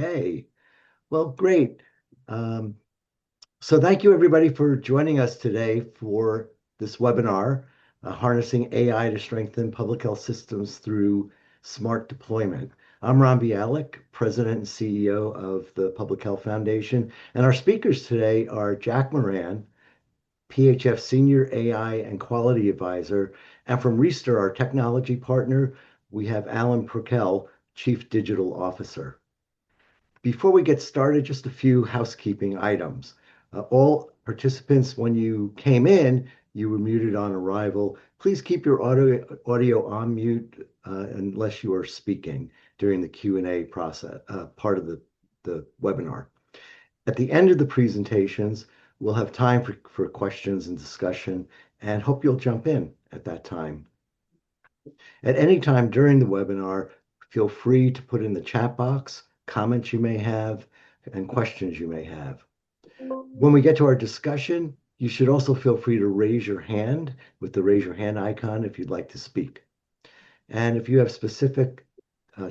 Hey, well, great. Um, so thank you everybody for joining us today for this webinar, Harnessing AI to Strengthen Public Health Systems Through Smart Deployment. I'm Ron Bialik, President and CEO of the Public Health Foundation, and our speakers today are Jack Moran, PHF Senior AI and Quality Advisor, and from Riester, our technology partner, we have Alan Prokel, Chief Digital Officer. Before we get started, just a few housekeeping items. All participants, when you came in, you were muted on arrival. Please keep your audio on mute unless you are speaking during the Q&A process, part of the webinar. At the end of the presentations, we'll have time for questions and discussion, and hope you'll jump in at that time. At any time during the webinar, feel free to put in the chat box comments you may have and questions you may have. When we get to our discussion, you should also feel free to raise your hand with the raise your hand icon if you'd like to speak. And if you have specific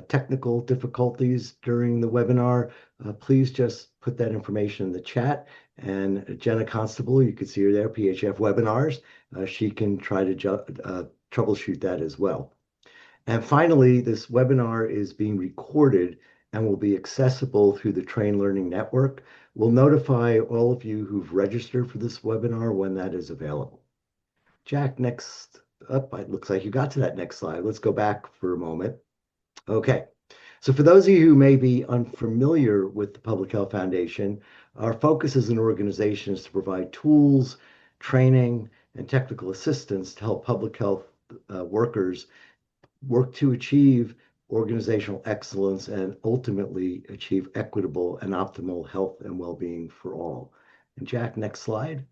technical difficulties during the webinar, please just put that information in the chat. And Jenna Constable, you can see her there, PHF Webinars, she can try to troubleshoot that as well. And finally, this webinar is being recorded and will be accessible through the Train Learning Network. We'll notify all of you who've registered for this webinar when that is available. Jack, next up, it looks like you got to that next slide. Let's go back for a moment. Okay, so for those of you who may be unfamiliar with the Public Health Foundation, our focus as an organization is to provide tools, training, and technical assistance to help public health workers work to achieve organizational excellence and ultimately achieve equitable and optimal health and well-being for all. And Jack, next slide.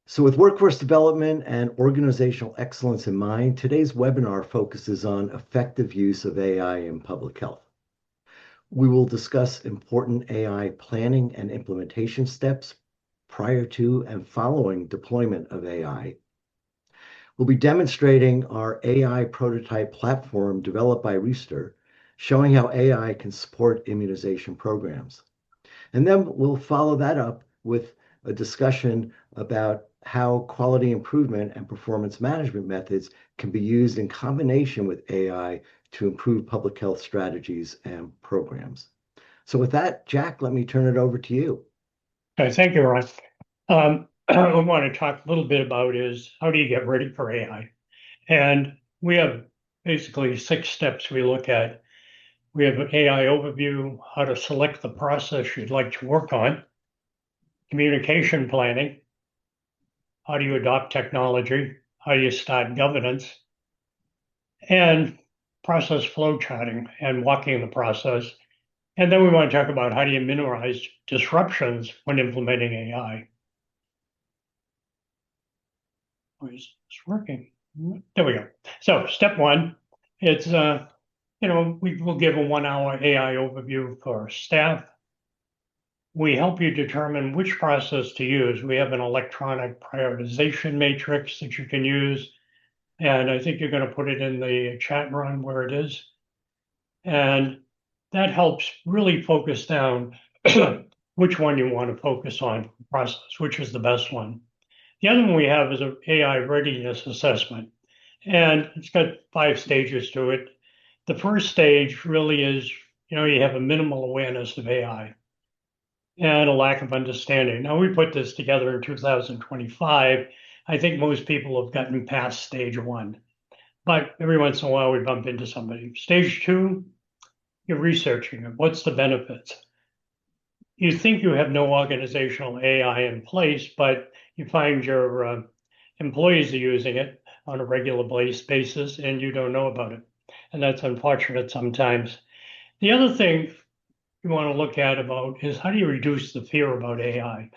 So with workforce development and organizational excellence in mind, today's webinar focuses on effective use of AI in public health. We will discuss important AI planning and implementation steps prior to and following deployment of AI. We'll be demonstrating our AI prototype platform developed by Riester, showing how AI can support immunization programs. And then we'll follow that up with a discussion about how quality improvement and performance management methods can be used in combination with AI to improve public health strategies and programs. So with that, Jack, let me turn it over to you. Okay, thank you, Ron. What I want to talk a little bit about is how do you get ready for AI? And we have basically 6 steps we look at. We have an AI overview, how to select the process you'd like to work on, communication planning, how do you adopt technology, how do you start governance, and process flow charting and walking the process. And then we want to talk about how do you minimize disruptions when implementing AI. Is this working? There we go. So step 1, it's we will give a 1-hour AI overview for staff. We help you determine which process to use. We have an electronic prioritization matrix that you can use, and I think you're going to put it in the chat run where it is. And that helps really focus down which one you want to focus on, process, which is the best one. The other one we have is an AI readiness assessment, and it's got 5 stages to it. The first stage really is, you have a minimal awareness of AI and a lack of understanding. Now, we put this together in 2025. I think most people have gotten past stage 1, but every once in a while we bump into somebody. Stage 2, you're researching it. What's the benefits? You think you have no organizational AI in place, but you find your employees are using it on a regular basis and you don't know about it. And that's unfortunate sometimes. The other thing you want to look at about is how do you reduce the fear about AI?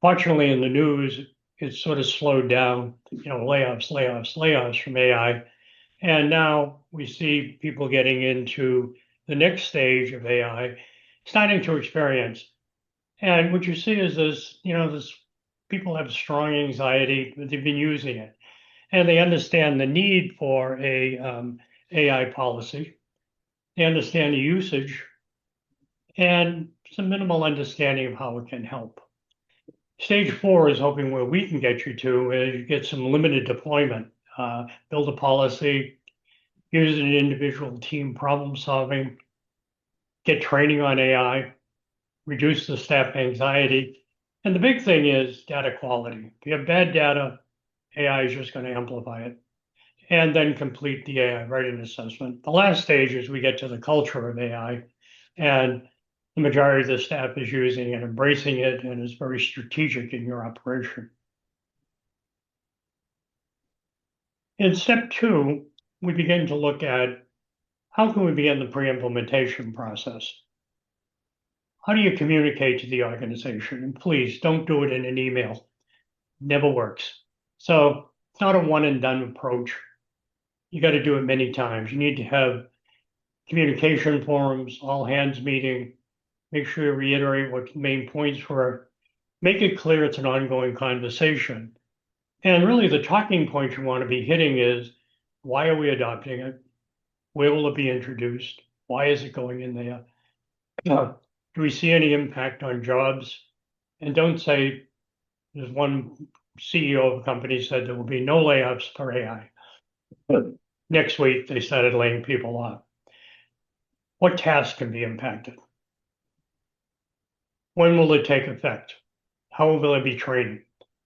Fortunately, in the news, it's sort of slowed down, layoffs from AI. And now we see people getting into the next stage of AI, starting to experience. And what you see is this people have strong anxiety, but they've been using it. And they understand the need for a AI policy. they understand the usage, and some minimal understanding of how it can help. Stage 4 is hoping where we can get you to is you get some limited deployment, build a policy, use an individual team problem solving, get training on AI, reduce the staff anxiety. And the big thing is data quality. If you have bad data, AI is just going to amplify it. And then complete the AI readiness assessment. The last stage is we get to the culture of AI, and the majority of the staff is using and embracing it and is very strategic in your operation. In step 2, we begin to look at how can we begin the pre-implementation process? How do you communicate to the organization? And please don't do it in an email. Never works. So it's not a one and done approach. You got to do it many times. You need to have communication forums, all hands meeting, make sure you reiterate what the main points were, make it clear it's an ongoing conversation. And really the talking point you want to be hitting is, why are we adopting it? Where will it be introduced? Why is it going in there? Do we see any impact on jobs? And don't say, there's one CEO of a company said there will be no layoffs for AI. But next week, they started laying people off. What tasks can be impacted? When will it take effect? How will there be training?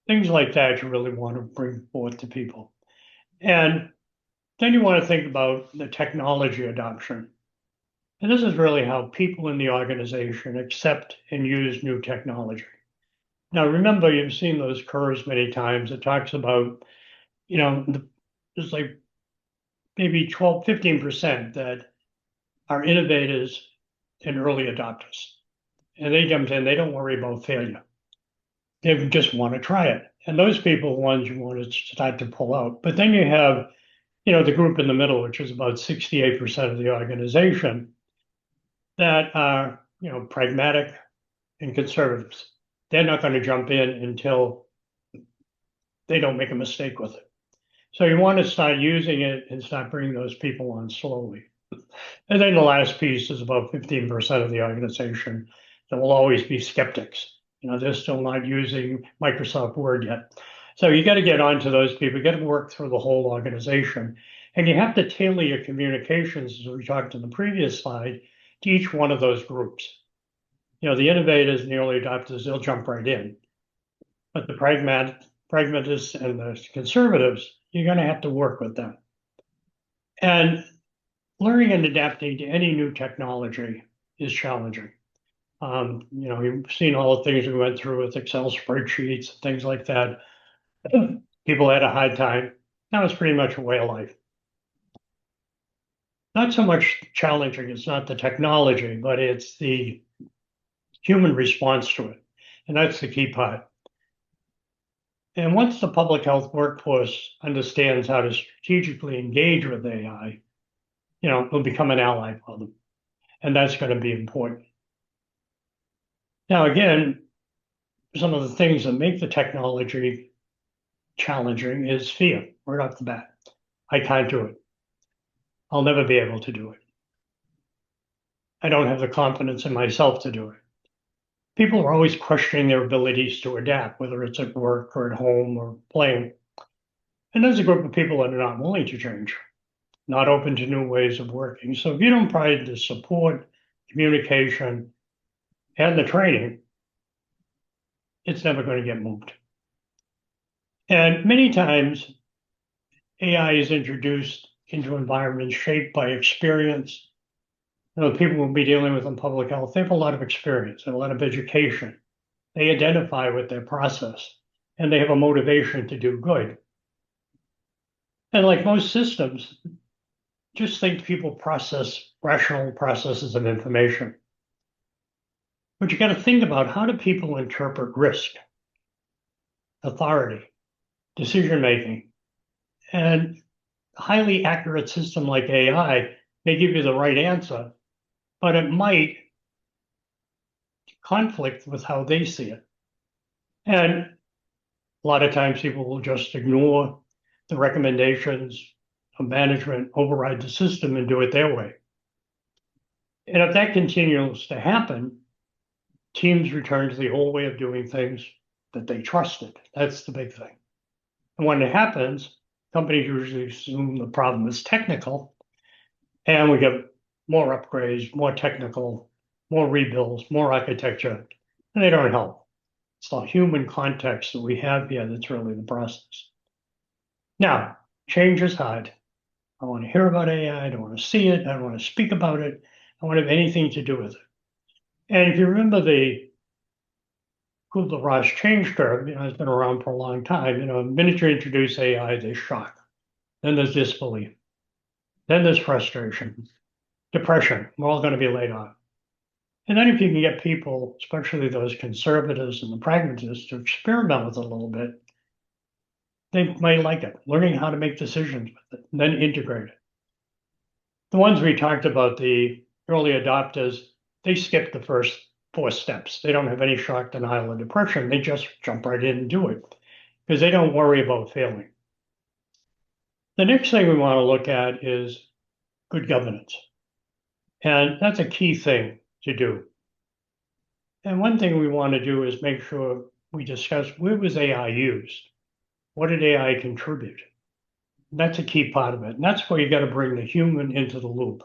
Things like that you really want to bring forth to people. And then you want to think about the technology adoption. And this is really how people in the organization accept and use new technology. Now, remember, you've seen those curves many times. It talks about, there's like maybe 12, 15% that are innovators and early adopters. And they jump in, they don't worry about failure. They just want to try it. And those people are ones you want to start to pull out. But then you have, the group in the middle, which is about 68% of the organization, that are, pragmatic and conservatives. They're not going to jump in until they don't make a mistake with it. So you want to start using it and start bringing those people on slowly. And then the last piece is about 15% of the organization that will always be skeptics. They're still not using Microsoft Word yet. So you got to get onto those people. You got to work through the whole organization. And you have to tailor your communications, as we talked in the previous slide, to each one of those groups. The innovators and the early adopters, they'll jump right in. But the pragmatists and the conservatives, you're going to have to work with them. And learning and adapting to any new technology is challenging. You've seen all the things we went through with Excel spreadsheets, things like that. People had a hard time. Now it's pretty much a way of life. Not so much challenging, it's not the technology, but it's the human response to it. And that's the key part. And once the public health workforce understands how to strategically engage with AI, it'll become an ally for them. And that's going to be important. Now, again, some of the things that make the technology challenging is fear right off the bat. I can't do it. I'll never be able to do it. I don't have the confidence in myself to do it. People are always questioning their abilities to adapt, whether it's at work or at home or playing. And there's a group of people that are not willing to change, not open to new ways of working. So if you don't provide the support, communication, and the training, it's never going to get moved. And many times, AI is introduced into environments shaped by experience. People will be dealing with in public health, they have a lot of experience and a lot of education. They identify with their process and they have a motivation to do good. And like most systems, just think people process rational processes of information. But you got to think about, how do people interpret risk, authority, decision making? And a highly accurate system like AI may give you the right answer, but it might conflict with how they see it. And a lot of times people will just ignore the recommendations of management, override the system, and do it their way. And if that continues to happen, teams return to the old way of doing things that they trusted. That's the big thing. And when it happens, companies usually assume the problem is technical, and we get more upgrades, more technical, more rebuilds, more architecture, and they don't help. It's the human context that we have here that's really the process. Now, change is hard. I want to hear about AI. I don't want to see it. I don't want to speak about it. I don't have anything to do with it. And if you remember the Kubler-Ross change curve, it's been around for a long time. The minute you introduce AI, there's shock. Then there's disbelief. Then there's frustration, depression. We're all going to be laid off. And then if you can get people, especially those conservatives and the pragmatists, to experiment with it a little bit, they might like it, learning how to make decisions with it, and then integrate it. The ones we talked about, the early adopters, they skip the first 4 steps. They don't have any shock, denial, or depression. They just jump right in and do it because they don't worry about failing. The next thing we want to look at is good governance. And that's a key thing to do. And one thing we want to do is make sure we discuss where was AI used? What did AI contribute? That's a key part of it. And that's where you got to bring the human into the loop.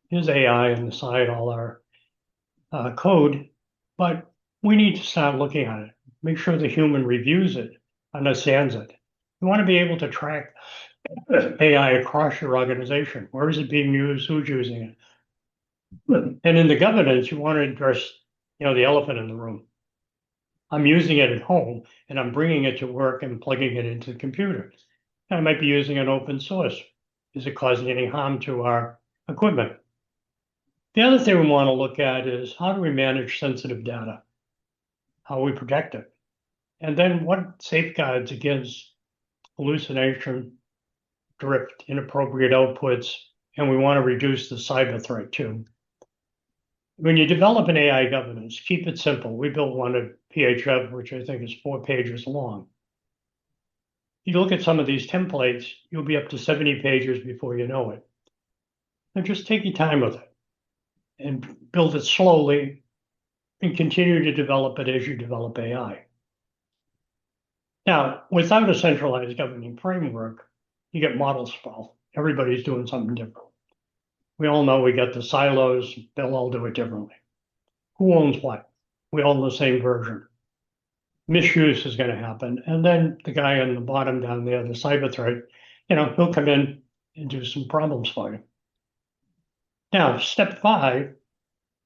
Here's AI on the side, all our code, but we need to start looking at it, make sure the human reviews it, understands it. You want to be able to track AI across your organization. Where is it being used? Who's using it? And in the governance, you want to address, the elephant in the room. I'm using it at home and I'm bringing it to work and plugging it into the computer. I might be using an open source. Is it causing any harm to our equipment? The other thing we want to look at is how do we manage sensitive data? How we protect it? And then what safeguards against hallucination, drift, inappropriate outputs, and we want to reduce the cyber threat too. When you develop an AI governance, keep it simple. We built one at PHF, which I think is 4 pages long. You look at some of these templates, you'll be up to 70 pages before you know it. And just take your time with it and build it slowly and continue to develop it as you develop AI. Now, without a centralized governing framework, you get model sprawl. Everybody's doing something different. We all know we got the silos, they'll all do it differently. Who owns what? We all own the same version. Misuse is going to happen. And then the guy on the bottom down there, the cyber threat, he'll come in and do some problems for you. Now, step 5,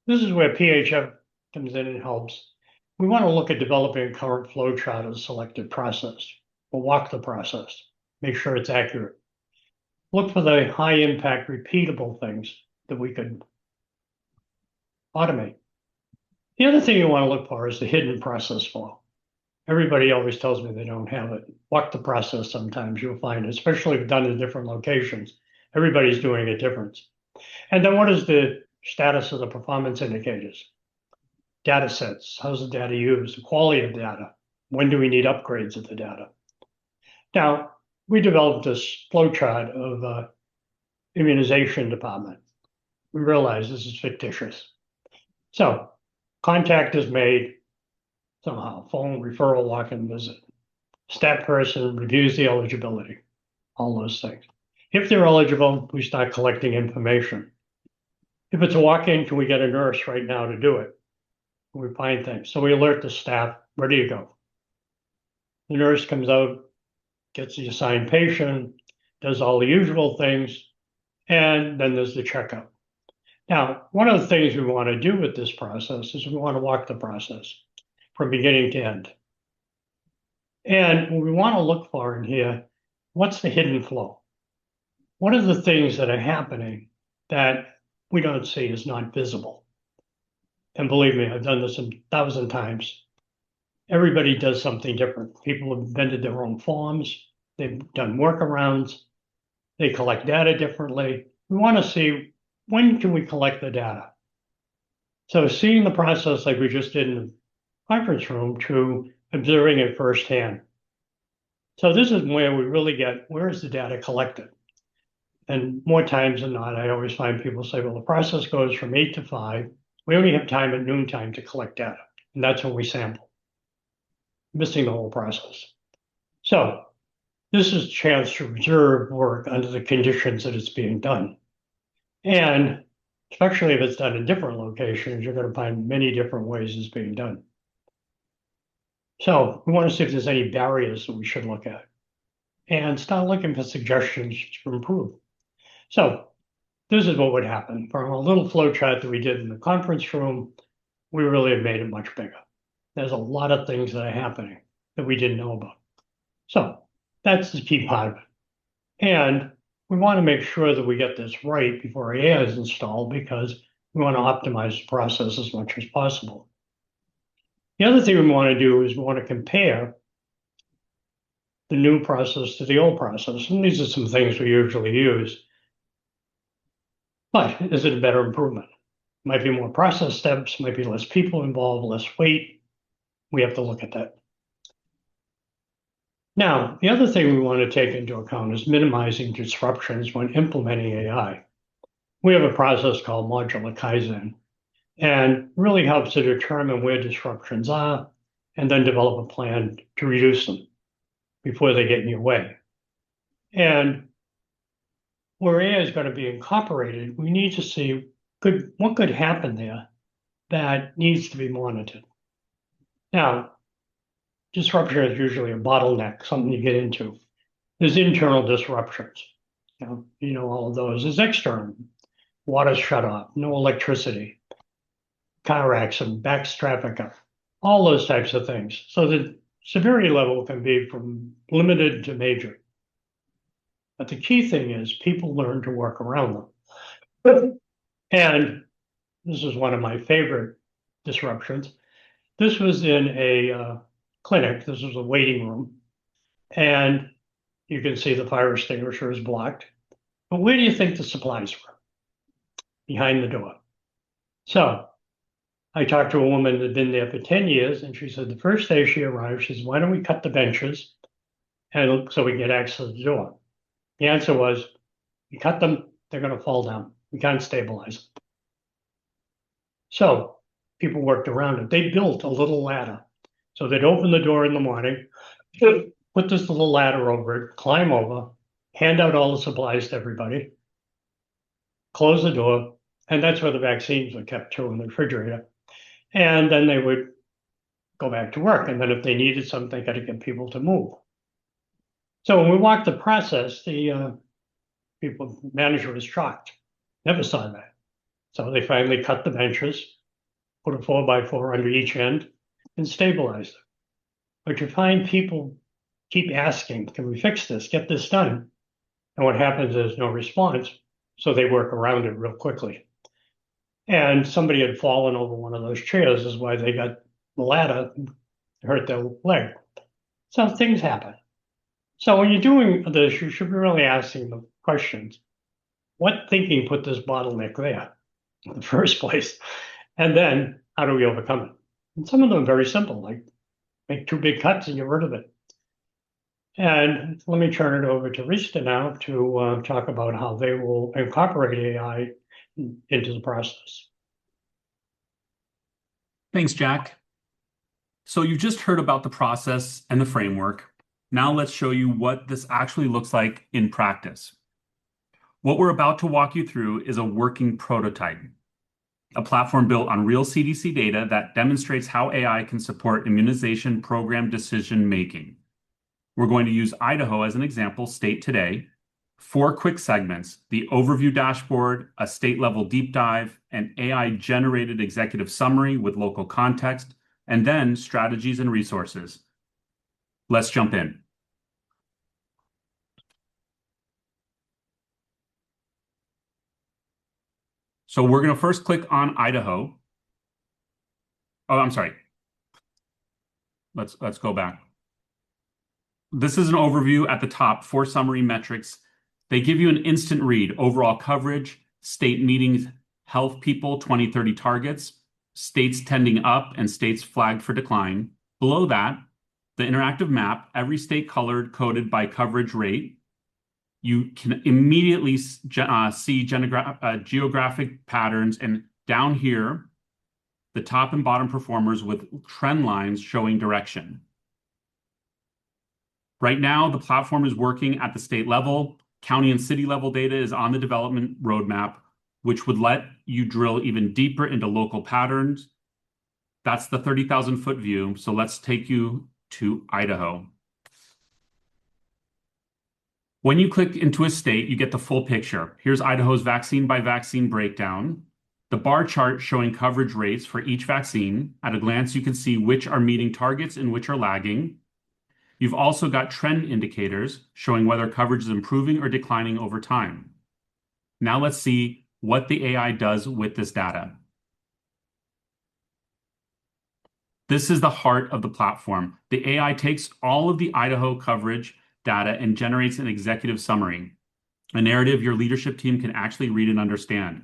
this is where PHF comes in and helps. We want to look at developing a current flow chart of the selected process. We'll walk the process, make sure it's accurate. Look for the high impact, repeatable things that we could automate. The other thing you want to look for is the hidden process flow. Everybody always tells me they don't have it. Walk the process sometimes, you'll find it, especially if done in different locations. Everybody's doing it different. And then what is the status of the performance indicators? Data sets, how's the data used? The quality of data. When do we need upgrades of the data? Now, we developed this flowchart of immunization department. We realize this is fictitious. So contact is made somehow, phone, referral, walk-in visit. Staff person reviews the eligibility, all those things. If they're eligible, we start collecting information. If it's a walk-in, can we get a nurse right now to do it? We find things. So we alert the staff, where do you go? The nurse comes out, gets the assigned patient, does all the usual things, and then there's the checkup. Now, one of the things we want to do with this process is we want to walk the process from beginning to end. And what we want to look for in here, what's the hidden flow? What are the things that are happening that we don't see is not visible? And believe me, I've done this 1,000 times. Everybody does something different. People have invented their own forms. They've done workarounds. They collect data differently. We want to see when can we collect the data. So seeing the process like we just did in the conference room to observing it firsthand. So this is where we really get, where is the data collected? And more times than not, I always find people say, well, the process goes from 8 to 5. We only have time at noontime to collect data. And that's when we sample, missing the whole process. So this is a chance to reserve work under the conditions that it's being done. And especially if it's done in different locations, you're going to find many different ways it's being done. So we want to see if there's any barriers that we should look at and start looking for suggestions to improve. So this is what would happen. From a little flow chart that we did in the conference room, we really have made it much bigger. There's a lot of things that are happening that we didn't know about. So that's the key part of it. And we want to make sure that we get this right before AI is installed because we want to optimize the process as much as possible. The other thing we want to do is we want to compare the new process to the old process. And these are some things we usually use. But is it a better improvement? Might be more process steps, might be less people involved, less weight. We have to look at that. Now, the other thing we want to take into account is minimizing disruptions when implementing AI. We have a process called modular Kaizen, and really helps to determine where disruptions are and then develop a plan to reduce them before they get in your way. And where AI is going to be incorporated, we need to see what could happen there that needs to be monitored. Now, disruption is usually a bottleneck, something you get into. There's internal disruptions. You know all of those. There's external. Water's shut off, no electricity, car accident, backs traffic up, all those types of things. So the severity level can be from limited to major. But the key thing is people learn to work around them. And this is one of my favorite disruptions. This was in a clinic. This was a waiting room. And you can see the fire extinguisher is blocked. But where do you think the supplies were? Behind the door. So I talked to a woman that had been there for 10 years, and she said the first day she arrived, she said, why don't we cut the benches and so we can get access to the door? The answer was, you cut them, they're going to fall down. We can't stabilize them. So people worked around it. They built a little ladder. So they'd open the door in the morning, put this little ladder over it, climb over, hand out all the supplies to everybody, close the door, and that's where the vaccines were kept too in the refrigerator. And then they would go back to work. And then if they needed something, they got to get people to move. So when we walked the process, the manager was shocked. Never saw that. So they finally cut the benches, put a 4x4 under each end, and stabilized it. But you find people keep asking, can we fix this, get this done? And what happens is no response. So they work around it real quickly. And somebody had fallen over one of those chairs, is why they got the ladder, hurt their leg. So things happen. So when you're doing this, you should be really asking the questions. What thinking put this bottleneck there in the first place? And then how do we overcome it? And some of them are very simple, like make 2 big cuts and get rid of it. And let me turn it over to Riester now to talk about how they will incorporate AI into the process. Thanks, Jack. So you just heard about the process and the framework. Now let's show you what this actually looks like in practice. What we're about to walk you through is a working prototype, a platform built on real CDC data that demonstrates how AI can support immunization program decision making. We're going to use Idaho as an example state today. 4 quick segments: the overview dashboard, a state level deep dive, an AI generated executive summary with local context, and then strategies and resources. Let's jump in. So we're going to first click on Idaho. Oh, I'm sorry. Let's go back. This is an overview at the top, 4 summary metrics. They give you an instant read: overall coverage, state meetings, health people, 2030 targets, states tending up and states flagged for decline. Below that, the interactive map, every state colored, coded by coverage rate. you can immediately see geographic patterns, and down here, the top and bottom performers with trend lines showing direction. Right now, the platform is working at the state level. County and city level data is on the development roadmap, which would let you drill even deeper into local patterns. That's the 30,000-foot view. So let's take you to Idaho. When you click into a state, you get the full picture. Here's Idaho's vaccine by vaccine breakdown. The bar chart showing coverage rates for each vaccine. At a glance, you can see which are meeting targets and which are lagging. You've also got trend indicators showing whether coverage is improving or declining over time. Now let's see what the AI does with this data. This is the heart of the platform. The AI takes all of the Idaho coverage data and generates an executive summary, a narrative your leadership team can actually read and understand.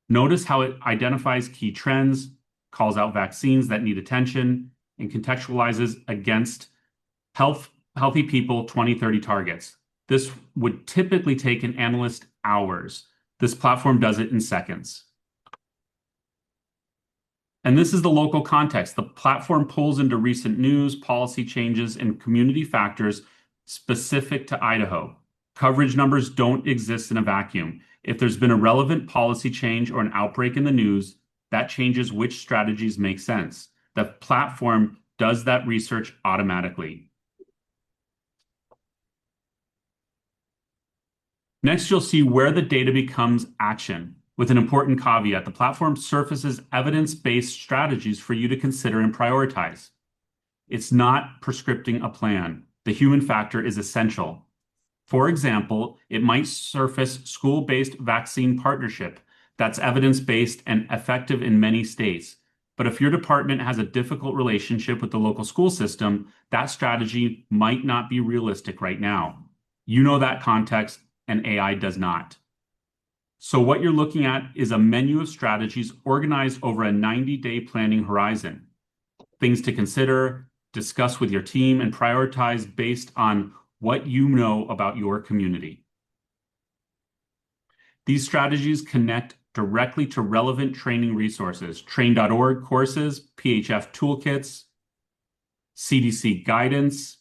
Notice how it identifies key trends, calls out vaccines that need attention, and contextualizes against healthy people 2030 targets. This would typically take an analyst hours. This platform does it in seconds. And this is the local context. The platform pulls into recent news, policy changes, and community factors specific to Idaho. Coverage numbers don't exist in a vacuum. If there's been a relevant policy change or an outbreak in the news, that changes which strategies make sense. The platform does that research automatically. Next, you'll see where the data becomes action. With an important caveat, the platform surfaces evidence-based strategies for you to consider and prioritize. It's not prescripting a plan. The human factor is essential. For example, it might surface school-based vaccine partnership that's evidence-based and effective in many states. But if your department has a difficult relationship with the local school system, that strategy might not be realistic right now. You know that context, and AI does not. So what you're looking at is a menu of strategies organized over a 90-day planning horizon. Things to consider, discuss with your team, and prioritize based on what you know about your community. These strategies connect directly to relevant training resources, train.org courses, PHF toolkits, CDC guidance.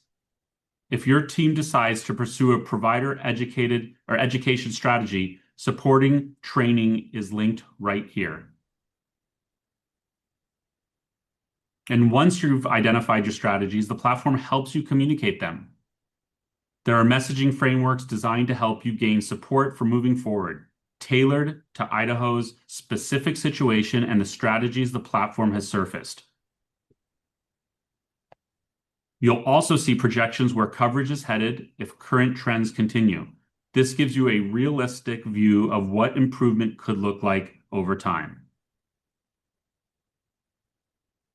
If your team decides to pursue a provider-educated or education strategy, supporting training is linked right here. And once you've identified your strategies, the platform helps you communicate them. There are messaging frameworks designed to help you gain support for moving forward, tailored to Idaho's specific situation and the strategies the platform has surfaced. You'll also see projections where coverage is headed if current trends continue. This gives you a realistic view of what improvement could look like over time.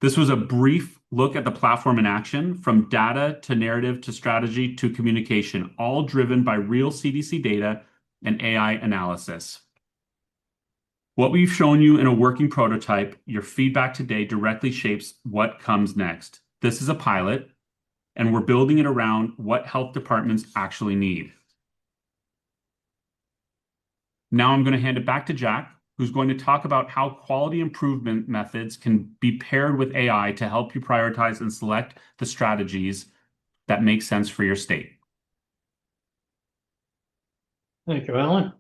This was a brief look at the platform in action, from data to narrative to strategy to communication, all driven by real CDC data and AI analysis. What we've shown you in a working prototype, your feedback today directly shapes what comes next. This is a pilot, and we're building it around what health departments actually need. Now I'm going to hand it back to Jack, who's going to talk about how quality improvement methods can be paired with AI to help you prioritize and select the strategies that make sense for your state. Thank you, Alan.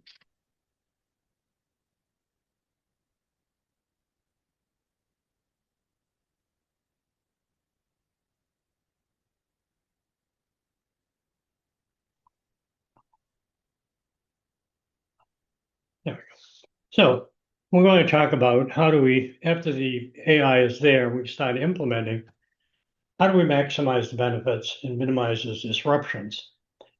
There we go. So we're going to talk about how do we, after the AI is there, we start implementing, how do we maximize the benefits and minimize the disruptions?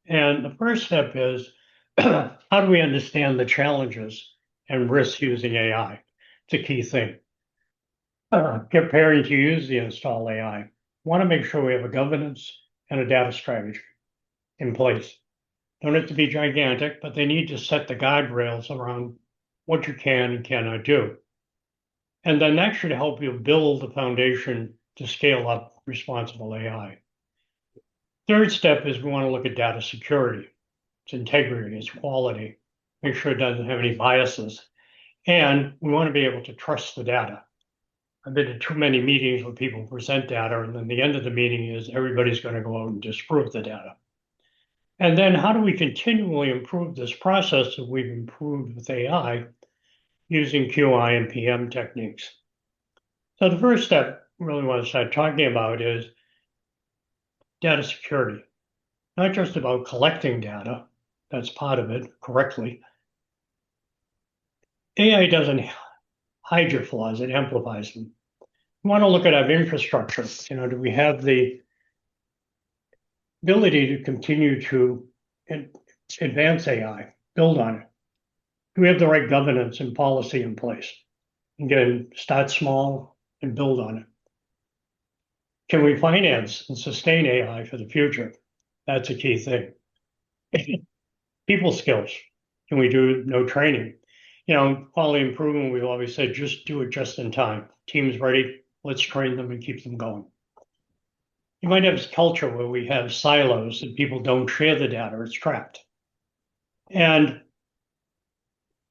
And the first step is, how do we understand the challenges and risks using AI? It's a key thing. Preparing to use the install AI, want to make sure we have a governance and a data strategy in place. Don't have to be gigantic, but they need to set the guardrails around what you can and cannot do. And then that should help you build the foundation to scale up responsible AI. Third step is we want to look at data security. its integrity, its quality, make sure it doesn't have any biases. And we want to be able to trust the data. I've been to too many meetings where people present data, and then the end of the meeting is everybody's going to go out and disprove the data. And then how do we continually improve this process that we've improved with AI using QI and PM techniques? So the first step I really want to start talking about is data security. Not just about collecting data, that's part of it correctly. AI doesn't hide your flaws, it amplifies them. We want to look at our infrastructure. Do we have the ability to continue to advance AI, build on it? Do we have the right governance and policy in place? Again, start small and build on it. Can we finance and sustain AI for the future? That's a key thing. People skills. Can we do no training? Quality improvement, we've always said, just do it just in time. Team's ready, let's train them and keep them going. You might have culture where we have silos and people don't share the data, it's trapped. And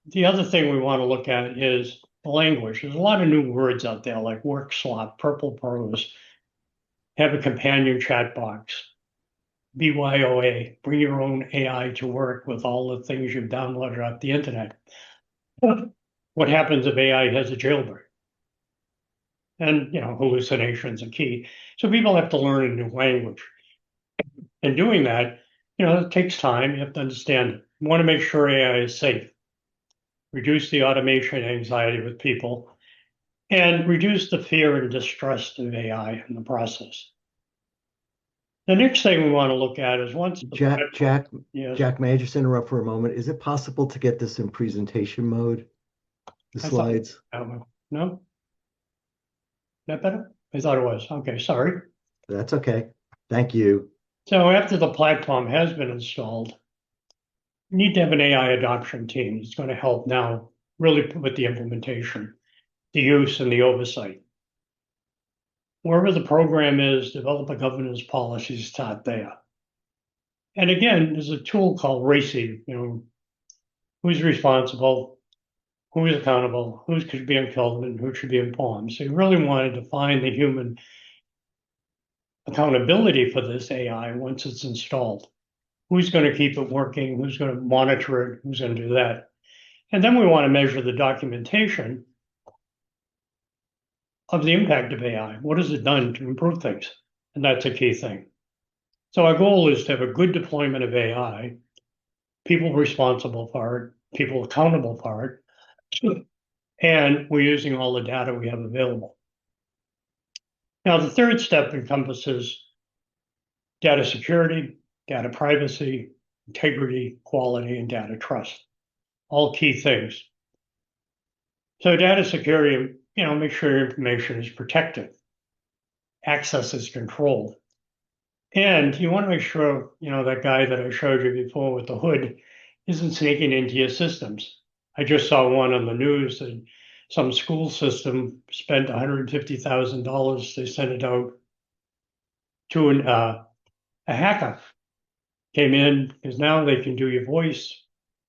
the other thing we want to look at is the language. There's a lot of new words out there like work slop, purple prose, have a companion chat box, BYOA, bring your own AI to work with all the things you've downloaded off the internet. What happens if AI has a jailbreak? And hallucinations are key. So people have to learn a new language. And doing that, it takes time. You have to understand it. You want to make sure AI is safe, reduce the automation anxiety with people, and reduce the fear and distrust of AI in the process. The next thing we want to look at is once yes. Jack, may I just interrupt for a moment? Is it possible to get this in presentation mode? The slides? No? That better? I thought it was. Okay, sorry. That's okay. Thank you. So after the platform has been installed, you need to have an AI adoption team that's going to help now really with the implementation, the use and the oversight. Wherever the program is, develop a governance policy, start there. And again, there's a tool called reshaping, who's responsible, who is accountable, who should be accountable, and who should be informed. So you really want to define the human accountability for this AI once it's installed. Who's going to keep it working? Who's going to monitor it? Who's going to do that? And then we want to measure the documentation of the impact of AI. What has it done to improve things? And that's a key thing. So our goal is to have a good deployment of AI, people responsible for it, people accountable for it, and we're using all the data we have available. Now, the third step encompasses data security, data privacy, integrity, quality, and data trust. All key things. So data security, make sure your information is protected, access is controlled. And you want to make sure, that guy that I showed you before with the hood isn't sneaking into your systems. I just saw one on the news that some school system spent $150,000. They sent it out to a hacker. Came in because now they can do your voice,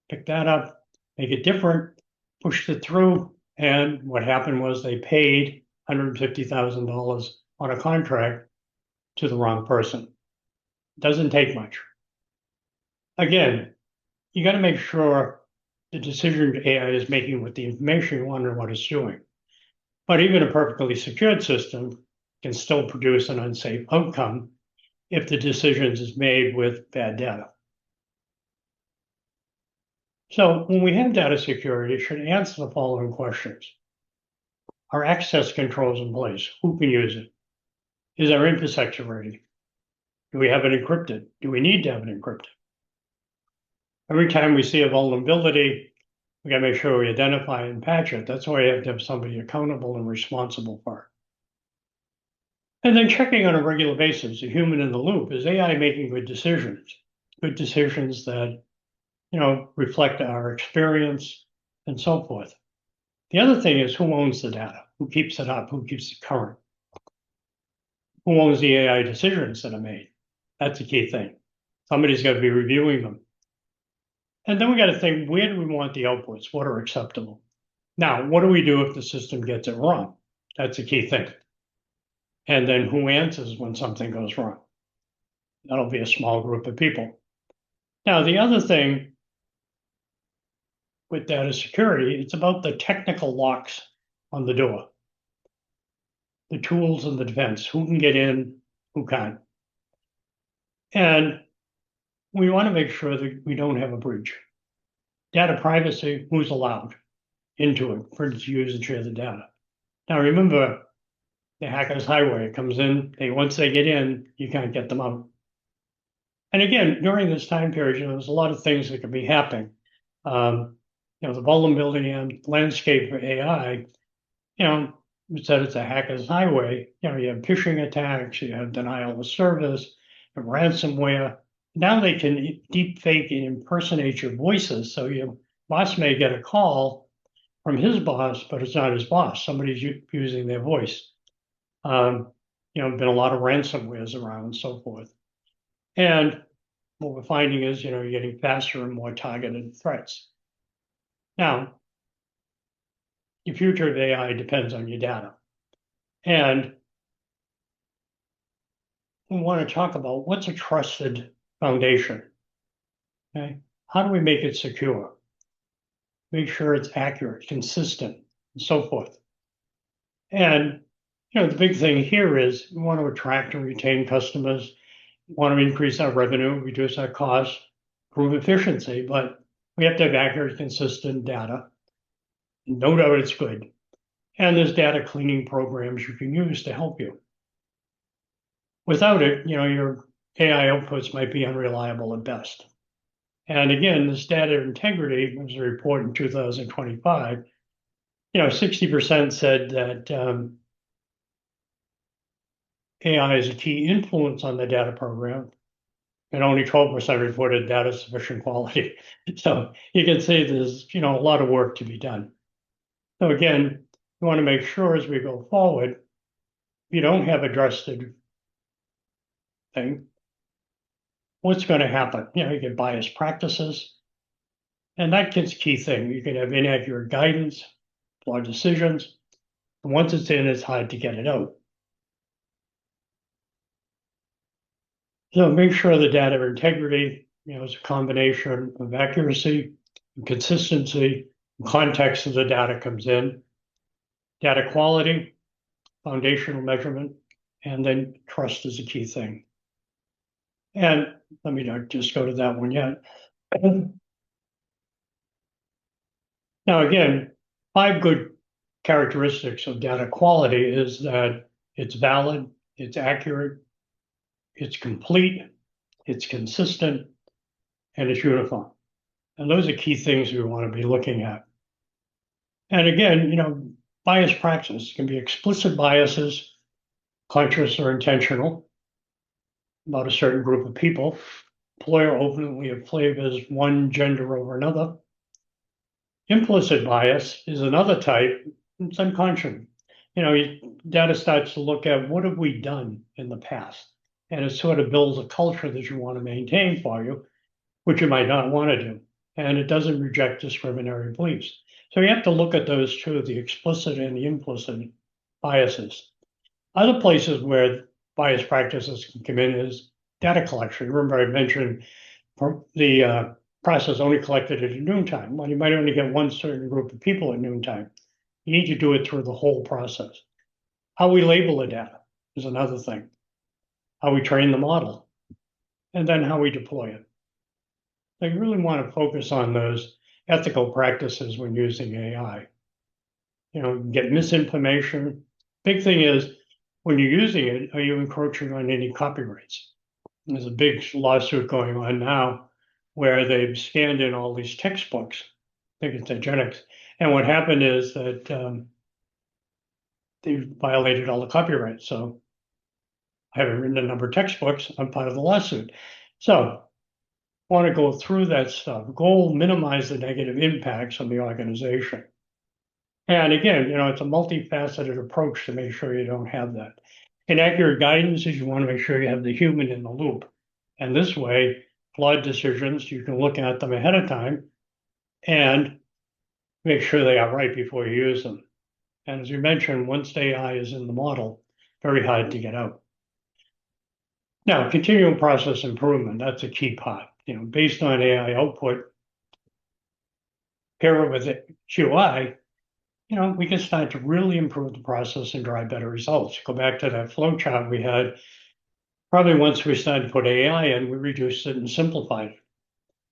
pick that up, make it different, pushed it through. And what happened was they paid $150,000 on a contract to the wrong person. Doesn't take much. Again, you got to make sure the decision AI is making with the information you want to know what it's doing. But even a perfectly secured system can still produce an unsafe outcome if the decisions is made with bad data. So when we have data security, it should answer the following questions. Are access controls in place? Who can use it? Is our infrastructure ready? Do we have it encrypted? Do we need to have it encrypted? Every time we see a vulnerability, we got to make sure we identify and patch it. That's why you have to have somebody accountable and responsible for it. And then checking on a regular basis, a human in the loop. Is AI making good decisions? Good decisions that, reflect our experience and so forth. The other thing is who owns the data? Who keeps it up? Who keeps it current? Who owns the AI decisions that are made? That's a key thing. Somebody's got to be reviewing them. And then we got to think, where do we want the outputs? What are acceptable? Now, what do we do if the system gets it wrong? That's a key thing. And then who answers when something goes wrong? That'll be a small group of people. Now, the other thing with data security, it's about the technical locks on the door, the tools and the defense, who can get in, who can't. And we want to make sure that we don't have a breach. Data privacy, who's allowed into it for to use and share the data. Now remember, the hacker's highway comes in, once they get in, you can't get them out. And again, during this time period, there's a lot of things that could be happening. The vulnerability and landscape for AI, we said it's a hacker's highway. You have phishing attacks, you have denial of service, you have ransomware. Now they can deep fake and impersonate your voices. So your boss may get a call from his boss, but it's not his boss. Somebody's using their voice. Been a lot of ransomwares around and so forth. And what we're finding is, you're getting faster and more targeted threats. Now, the future of AI depends on your data. And we want to talk about what's a trusted foundation. Okay? How do we make it secure? Make sure it's accurate, consistent, and so forth. And the big thing here is we want to attract and retain customers, we want to increase our revenue, reduce our costs, improve efficiency, but we have to have accurate, consistent data. No doubt it's good. And there's data cleaning programs you can use to help you. Without it, your AI outputs might be unreliable at best. And again, this data integrity was a report in 2025. 60% said that AI is a key influence on the data program, and only 12% reported data sufficient quality. So you can see there's a lot of work to be done. So again, we want to make sure as we go forward, if you don't have a trusted thing, what's going to happen? You get biased practices, and that gets key thing. You can have inaccurate guidance, flawed decisions. And once it's in, it's hard to get it out. So make sure the data integrity, is a combination of accuracy, and consistency, and context as the data comes in, data quality, foundational measurement, and then trust is a key thing. And let me not just go to that one yet. Now, again, 5 good characteristics of data quality is that it's valid, it's accurate, it's complete, it's consistent, and it's uniform. And those are key things we want to be looking at. And again, bias practice can be explicit biases, conscious or intentional, about a certain group of people. Employer openly favors one gender over another. Implicit bias is another type. It's unconscious. Data starts to look at what have we done in the past, and it sort of builds a culture that you want to maintain for you, which you might not want to do, and it doesn't reject discriminatory beliefs. So you have to look at those two, the explicit and the implicit biases. Other places where bias practices can come in is data collection. Remember, I mentioned the process only collected at noontime. Well, you might only get one certain group of people at noontime. You need to do it through the whole process. How we label the data is another thing. How we train the model, and then how we deploy it. So you really want to focus on those ethical practices when using AI. Get misinformation. Big thing is, when you're using it, are you encroaching on any copyrights? There's a big lawsuit going on now where they've scanned in all these textbooks. I think it's eugenics. And what happened is that they violated all the copyrights. So I haven't written a number of textbooks. I'm part of the lawsuit. So I want to go through that stuff. Goal, minimize the negative impacts on the organization. And again, it's a multifaceted approach to make sure you don't have that. Inaccurate guidance is you want to make sure you have the human in the loop. And this way, flawed decisions, you can look at them ahead of time and make sure they are right before you use them. And as you mentioned, once AI is in the model, very hard to get out. Now, continual process improvement, that's a key part. Based on AI output, pair it with it, QI, we can start to really improve the process and drive better results. Go back to that flow chart we had. Probably once we started to put AI in, we reduced it and simplified it.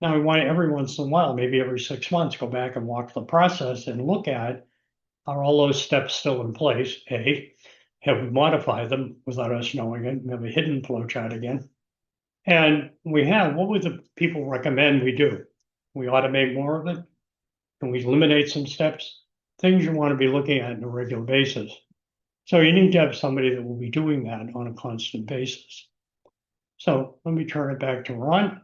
Now we want every once in a while, maybe every 6 months, go back and walk the process and look at, are all those steps still in place? A, have we modified them without us knowing it? We have a hidden flow chart again. And what would the people recommend we do? We automate more of it? Can we eliminate some steps? Things you want to be looking at on a regular basis. So you need to have somebody that will be doing that on a constant basis. So let me turn it back to Ron.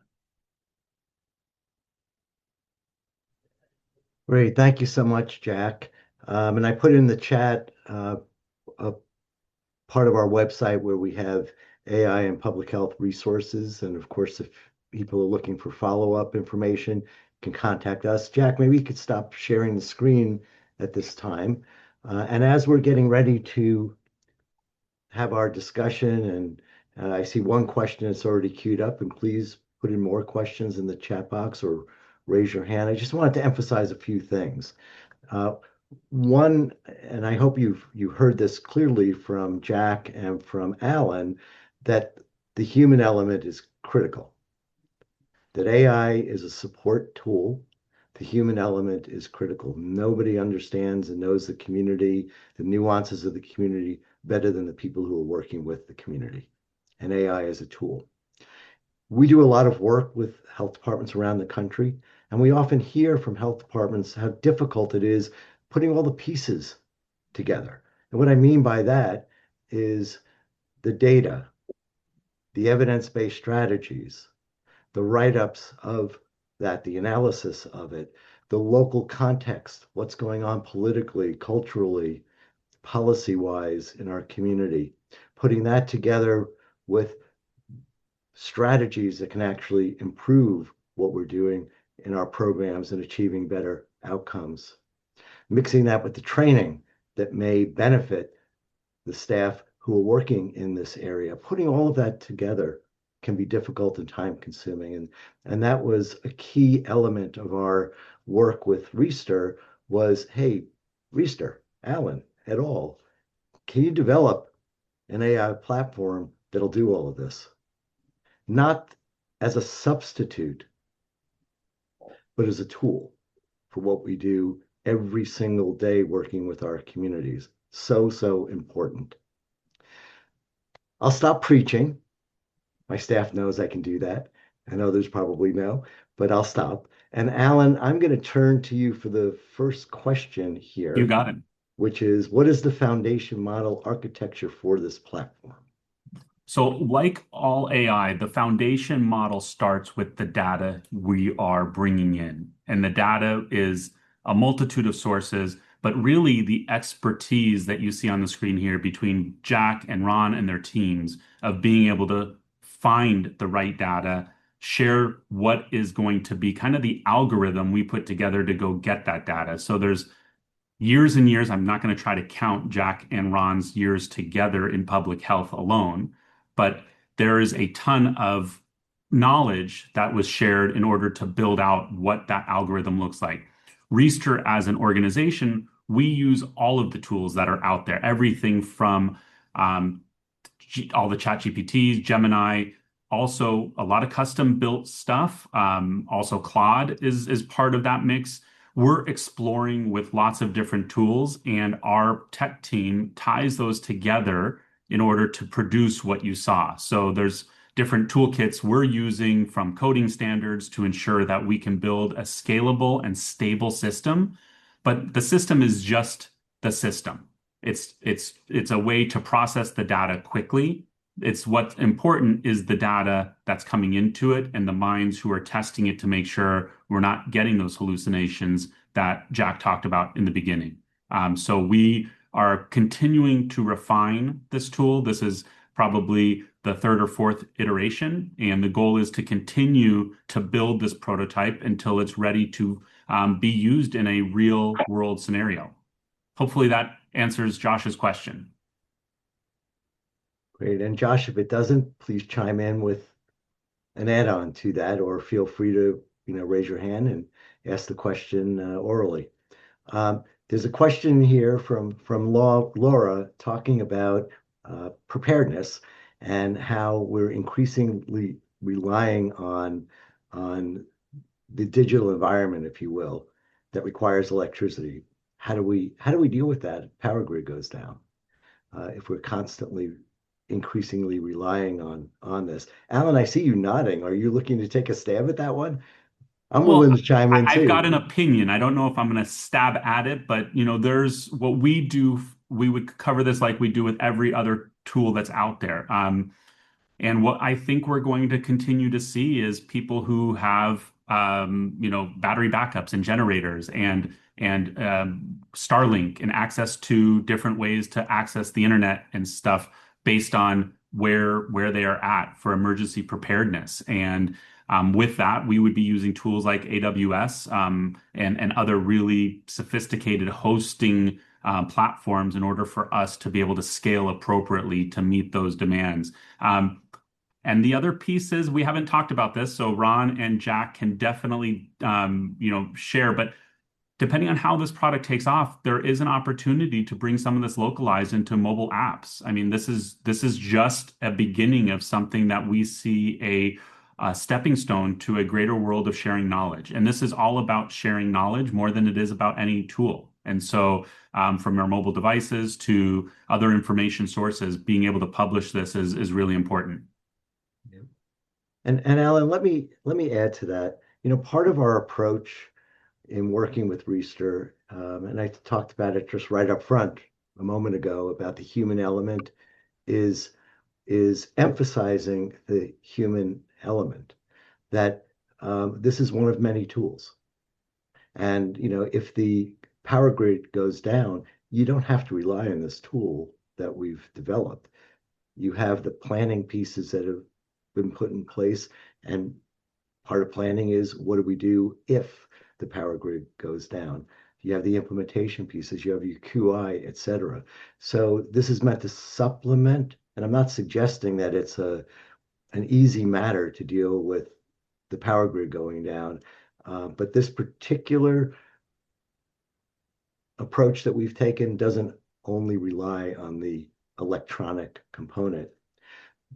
Great. Thank you so much, Jack. And I put in the chat a part of our website where we have AI and public health resources. And of course, if people are looking for follow-up information, you can contact us. Jack, maybe you could stop sharing the screen at this time. And as we're getting ready to have our discussion, and I see one question that's already queued up, and please put in more questions in the chat box or raise your hand. I just wanted to emphasize a few things. One, and I hope you heard this clearly from Jack and from Alan, that the human element is critical. That AI is a support tool. The human element is critical. Nobody understands and knows the community, the nuances of the community better than the people who are working with the community. And AI is a tool. We do a lot of work with health departments around the country, and we often hear from health departments how difficult it is putting all the pieces together. And what I mean by that is the data, the evidence-based strategies, the write-ups of that, the analysis of it, the local context, what's going on politically, culturally, policy-wise in our community, putting that together with strategies that can actually improve what we're doing in our programs and achieving better outcomes. Mixing that with the training that may benefit the staff who are working in this area. Putting all of that together can be difficult and time consuming. And that was a key element of our work with Riester was, hey, Riester, Alan, et al., can you develop an AI platform that'll do all of this? Not as a substitute, but as a tool for what we do every single day working with our communities. So important. I'll stop preaching. My staff knows I can do that, and others probably know, but I'll stop. And Alan, I'm going to turn to you for the first question here. You got it. Which is, what is the foundation model architecture for this platform? So like all AI, the foundation model starts with the data we are bringing in. And the data is a multitude of sources, but really the expertise that you see on the screen here between Jack and Ron and their teams of being able to find the right data, share what is going to be kind of the algorithm we put together to go get that data. So there's years and years. I'm not going to try to count Jack and Ron's years together in public health alone, but there is a ton of knowledge that was shared in order to build out what that algorithm looks like. Riester, as an organization, we use all of the tools that are out there, everything from all the chat GPTs, Gemini, also a lot of custom built stuff. Also Claude is part of that mix. We're exploring with lots of different tools, and our tech team ties those together in order to produce what you saw. So there's different toolkits we're using from coding standards to ensure that we can build a scalable and stable system. But the system is just the system. It's a way to process the data quickly. It's what's important is the data that's coming into it and the minds who are testing it to make sure we're not getting those hallucinations that Jack talked about in the beginning. So we are continuing to refine this tool. This is probably the third or fourth iteration. And the goal is to continue to build this prototype until it's ready to be used in a real world scenario. Hopefully that answers Josh's question. Great. And Josh, if it doesn't, please chime in with an add-on to that, or feel free to, raise your hand and ask the question orally. There's a question here from Laura talking about preparedness and how we're increasingly relying on the digital environment, if you will, that requires electricity. How do we deal with that if power grid goes down? If we're constantly increasingly relying on this. Alan, I see you nodding. Are you looking to take a stab at that one? I'm Well, willing to chime in I've got too. an opinion. I don't know if I'm going to stab at it, but there's what we do. We would cover this like we do with every other tool that's out there. And what I think we're going to continue to see is people who have, battery backups and generators and Starlink and access to different ways to access the internet and stuff based on where they are at for emergency preparedness. And with that, we would be using tools like AWS and other really sophisticated hosting platforms in order for us to be able to scale appropriately to meet those demands. And the other piece is we haven't talked about this, so Ron and Jack can definitely share. But depending on how this product takes off, there is an opportunity to bring some of this localized into mobile apps. I mean, this is just a beginning of something that we see a stepping stone to a greater world of sharing knowledge. And this is all about sharing knowledge more than it is about any tool. And so from our mobile devices to other information sources, being able to publish this is really important. Yeah. And Alan, let me add to that. Part of our approach in working with Riester, and I talked about it just right up front a moment ago about the human element, is emphasizing the human element. That this is one of many tools, and if the power grid goes down, you don't have to rely on this tool that we've developed. You have the planning pieces that have been put in place, and part of planning is what do we do if the power grid goes down? You have the implementation pieces, you have your QI, et cetera. So this is meant to supplement, and I'm not suggesting that it's an easy matter to deal with the power grid going down, but this particular approach that we've taken doesn't only rely on the electronic component.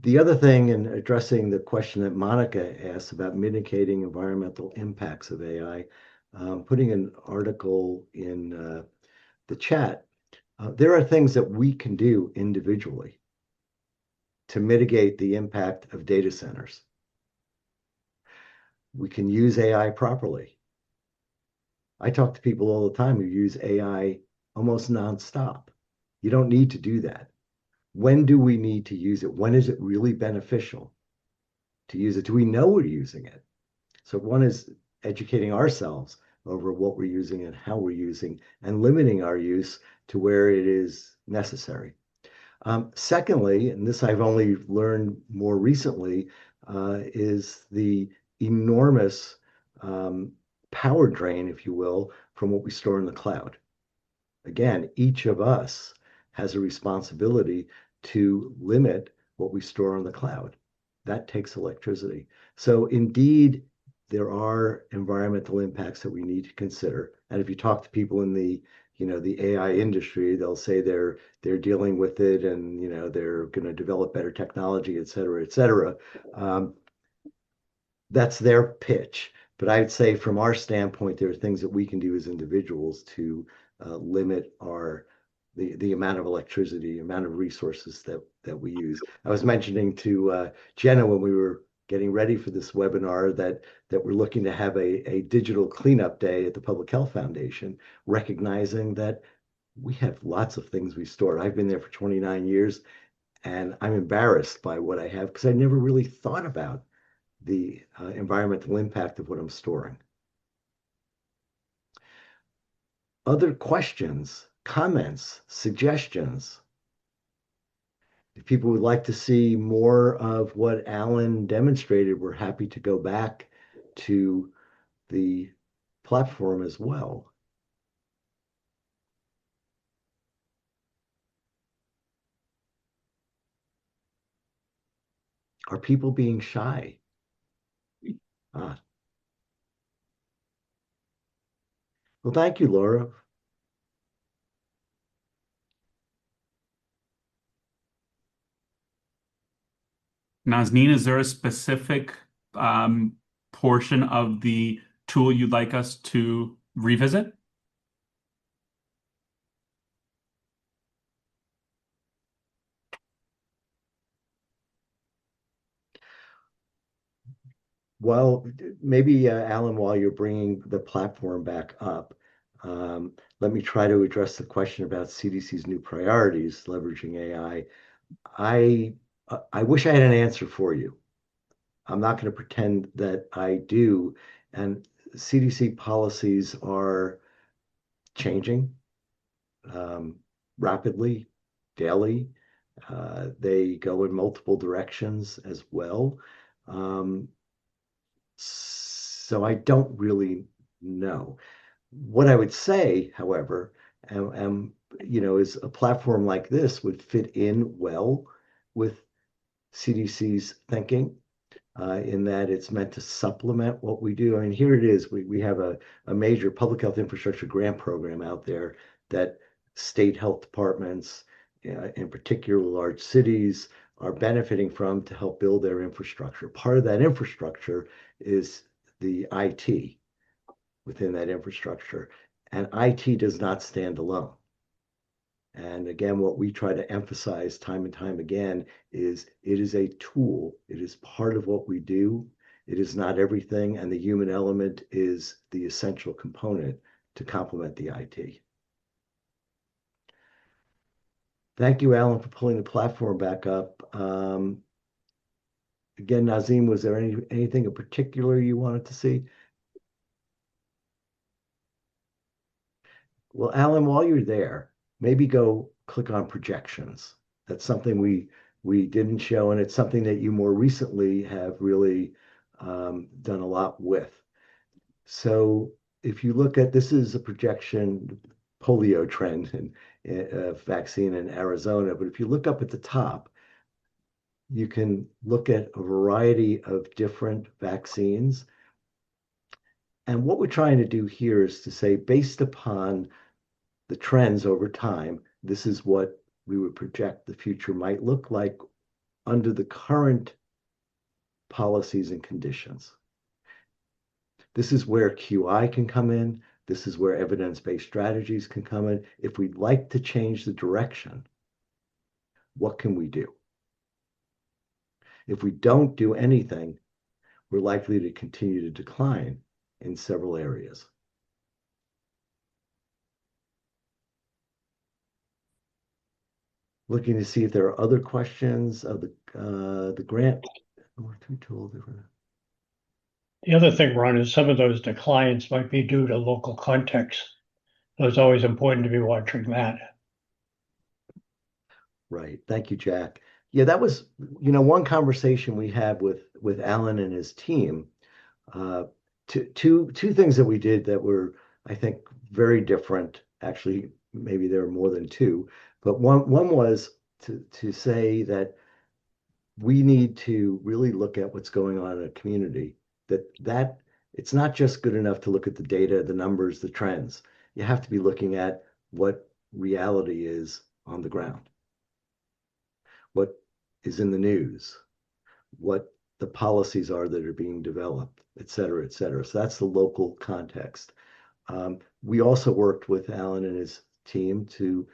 The other thing, in addressing the question that Monica asked about mitigating environmental impacts of AI, putting an article in the chat, there are things that we can do individually to mitigate the impact of data centers. We can use AI properly. I talk to people all the time who use AI almost nonstop. You don't need to do that. When do we need to use it? When is it really beneficial to use it? Do we know we're using it? So one is educating ourselves over what we're using and how we're using, and limiting our use to where it is necessary. Secondly, and this I've only learned more recently, is the enormous power drain, if you will, from what we store in the cloud. Again, each of us has a responsibility to limit what we store on the cloud. That takes electricity. So indeed, there are environmental impacts that we need to consider. And if you talk to people in the AI industry, they'll say they're dealing with it, and they're going to develop better technology, et cetera, et cetera. That's their pitch. But I'd say from our standpoint, there are things that we can do as individuals to limit the amount of electricity, amount of resources that we use. I was mentioning to Jenna when we were getting ready for this webinar that we're looking to have a digital cleanup day at the Public Health Foundation, recognizing that we have lots of things we store. I've been there for 29 years, and I'm embarrassed by what I have because I never really thought about the environmental impact of what I'm storing. Other questions, comments, suggestions? If people would like to see more of what Alan demonstrated, we're happy to go back to the platform as well. Are people being shy? Ah, well, thank you, Laura. Nazneen, is there a specific um, portion of the tool you'd like us to revisit? Well, maybe Alan, while you're bringing the platform back up, let me try to address the question about CDC's new priorities leveraging AI. I wish I had an answer for you. I'm not going to pretend that I do. And CDC policies are changing um, rapidly, daily. They go in multiple directions as well. Um, so I don't really know. What I would say, however, is a platform like this would fit in well with CDC's thinking in that it's meant to supplement what we do. I mean, here it is. We have a major public health infrastructure grant program out there that state health departments, in particular large cities, are benefiting from to help build their infrastructure. Part of that infrastructure is the IT within that infrastructure. And IT does not stand alone. And again, what we try to emphasize time and time again is it is a tool. It is part of what we do. It is not everything. And the human element is the essential component to complement the IT. Thank you, Alan, for pulling the platform back up. Again, Nazim, was there anything in particular you wanted to see? Well, Alan, while you're there, maybe go click on projections. That's something we didn't show, and it's something that you more recently have really done a lot with. So if you look at this is a projection polio trend and vaccine in Arizona, but if you look up at the top, you can look at a variety of different vaccines. And what we're trying to do here is to say, based upon the trends over time, this is what we would project the future might look like under the current policies and conditions. This is where QI can come in. This is where evidence-based strategies can come in. If we'd like to change the direction, what can we do? If we don't do anything, we're likely to continue to decline in several areas. Looking to see if there are other questions of the grant. The other thing, Ron, is some of those declines might be due to local context. So it's always important to be watching that. Right. Thank you, Jack. Yeah, that was, one conversation we had with Alan and his team. Uh, two things that we did that were, I think, very different. Actually, maybe there were more than two, but one was to say that we need to really look at what's going on in a community. That it's not just good enough to look at the data, the numbers, the trends. You have to be looking at what reality is on the ground, what is in the news, what the policies are that are being developed, et cetera, et cetera. So that's the local context. We also worked with Alan and his team to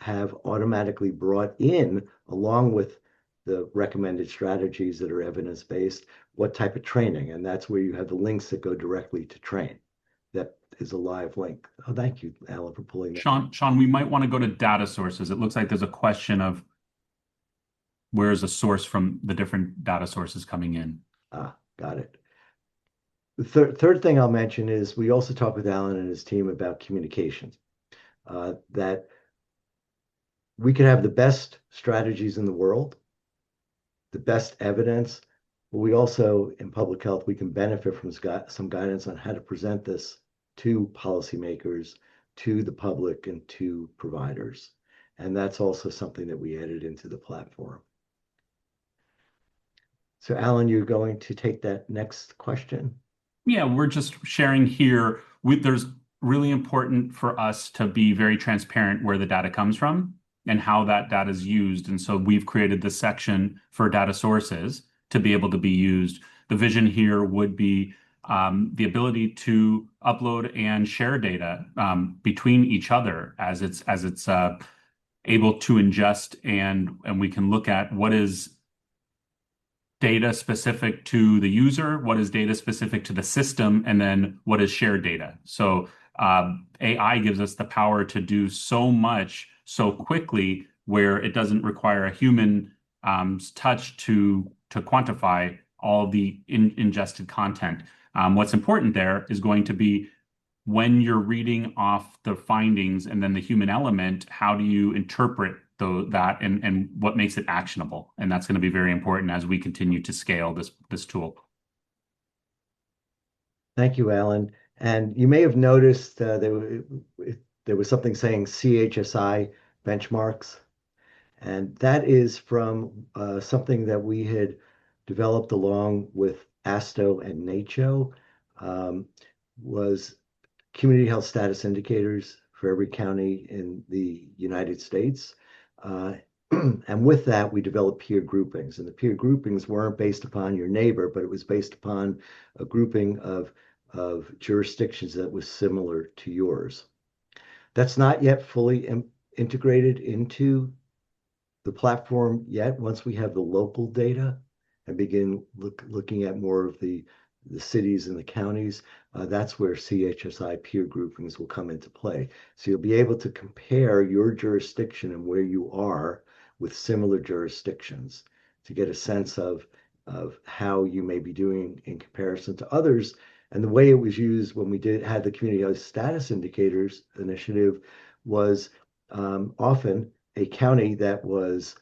have automatically brought in, along with the recommended strategies that are evidence-based, what type of training. And that's where you have the links that go directly to train. That is a live link. Oh, thank you, Alan, for pulling that. Sean, we might want to go to data sources. It looks like there's a question of where is the source from the different data sources coming in. Ah, got it. The third thing I'll mention is we also talked with Alan and his team about communications. That we could have the best strategies in the world, the best evidence, but we also, in public health, we can benefit from some guidance on how to present this to policymakers, to the public, and to providers. And that's also something that we added into the platform. So, Alan, you're going to take that next question? Yeah, we're just sharing here. There's really important for us to be very transparent where the data comes from and how that data is used. And so we've created this section for data sources to be able to be used. The vision here would be the ability to upload and share data between each other as it's able to ingest, and we can look at what is data specific to the user, what is data specific to the system, and then what is shared data. So AI gives us the power to do so much so quickly where it doesn't require a human touch to quantify all the ingested content. What's important there is going to be when you're reading off the findings and then the human element, how do you interpret that and what makes it actionable? And that's going to be very important as we continue to scale this tool. Thank you, Alan. And you may have noticed there was something saying CHSI benchmarks, and that is from something that we had developed along with ASTO and NACHO, was community health status indicators for every county in the United States. And with that, we developed peer groupings. And the peer groupings weren't based upon your neighbor, but it was based upon a grouping of jurisdictions that was similar to yours. That's not yet fully integrated into the platform yet. Once we have the local data and begin looking at more of the cities and the counties, that's where CHSI peer groupings will come into play. So you'll be able to compare your jurisdiction and where you are with similar jurisdictions to get a sense of how you may be doing in comparison to others. And the way it was used when we had the community health status indicators initiative was often a county that was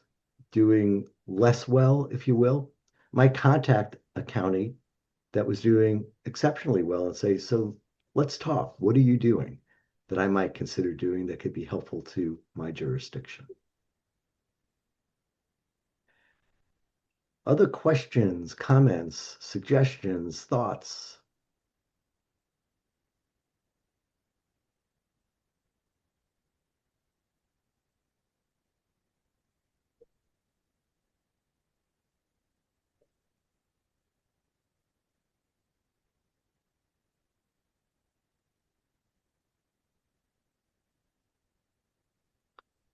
doing less well, if you will, might contact a county that was doing exceptionally well and say, so let's talk. What are you doing that I might consider doing that could be helpful to my jurisdiction? Other questions, comments, suggestions, thoughts?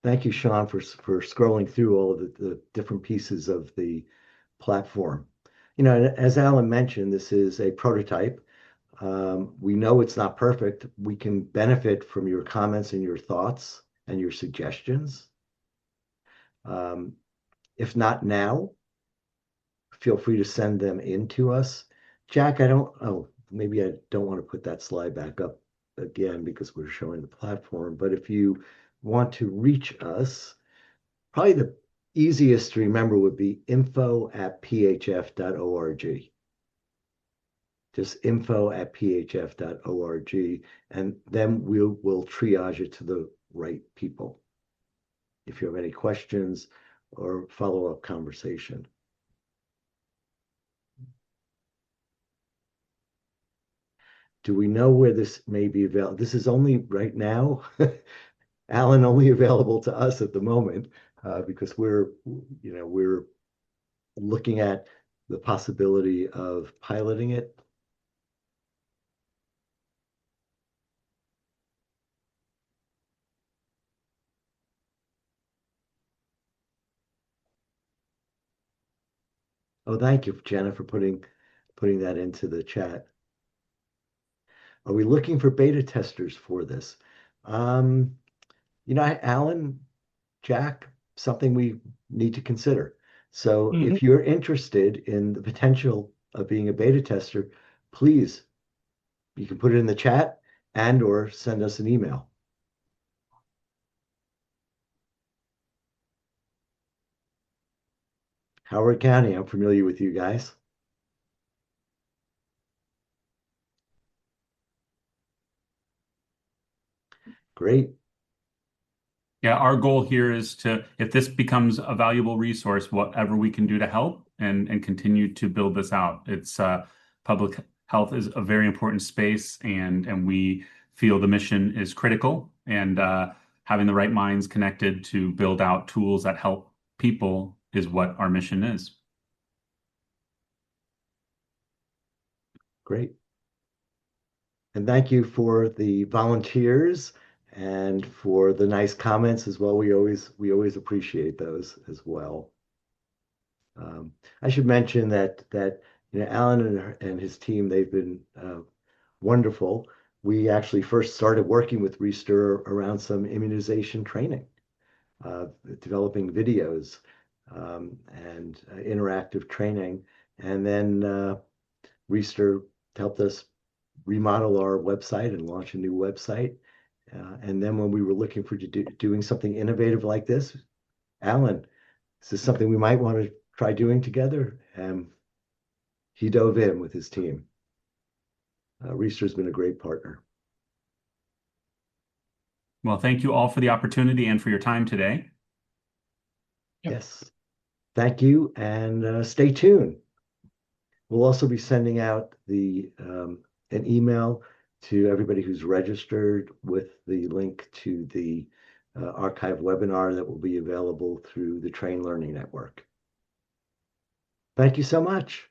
Thank you, Sean, for scrolling through all of the different pieces of the platform. You know, as Alan mentioned, this is a prototype. We know it's not perfect. We can benefit from your comments and your thoughts and your suggestions. If not now, feel free to send them in to us. Jack, maybe I don't want to put that slide back up again because we're showing the platform. But if you want to reach us, probably the easiest to remember would be info@phf.org. Just info@phf.org, and then we'll triage it to the right people if you have any questions or follow-up conversation. Do we know where this may be available? This is only right now, Alan, only available to us at the moment because we're looking at the possibility of piloting it. Oh, thank you, Jenna, for putting that into the chat. Are we looking for beta testers for this? Alan, Jack, something we need to consider. So if you're interested in the potential of being a beta tester, please, you can put it in the chat and or send us an email. Howard County. I'm familiar with you guys. Great. Yeah, our goal here is to, if this becomes a valuable resource, whatever we can do to help and continue to build this out. It's public health is a very important space, and we feel the mission is critical, and having the right minds connected to build out tools that help people is what our mission is. Great. And thank you for the volunteers and for the nice comments as well. We always appreciate those as well. I should mention that Alan and his team, they've been wonderful. We actually first started working with Riester around some immunization training, developing videos and interactive training, and then Riester helped us remodel our website and launch a new website. And then when we were looking for doing something innovative like this, Alan, is this something we might want to try doing together? And he dove in with his team. Riester's been a great partner. Well, thank you all for the opportunity and for your time today. Yep. Yes. Thank you, and stay tuned. We'll also be sending out an email to everybody who's registered with the link to the archive webinar that will be available through the Train Learning Network. Thank you so much.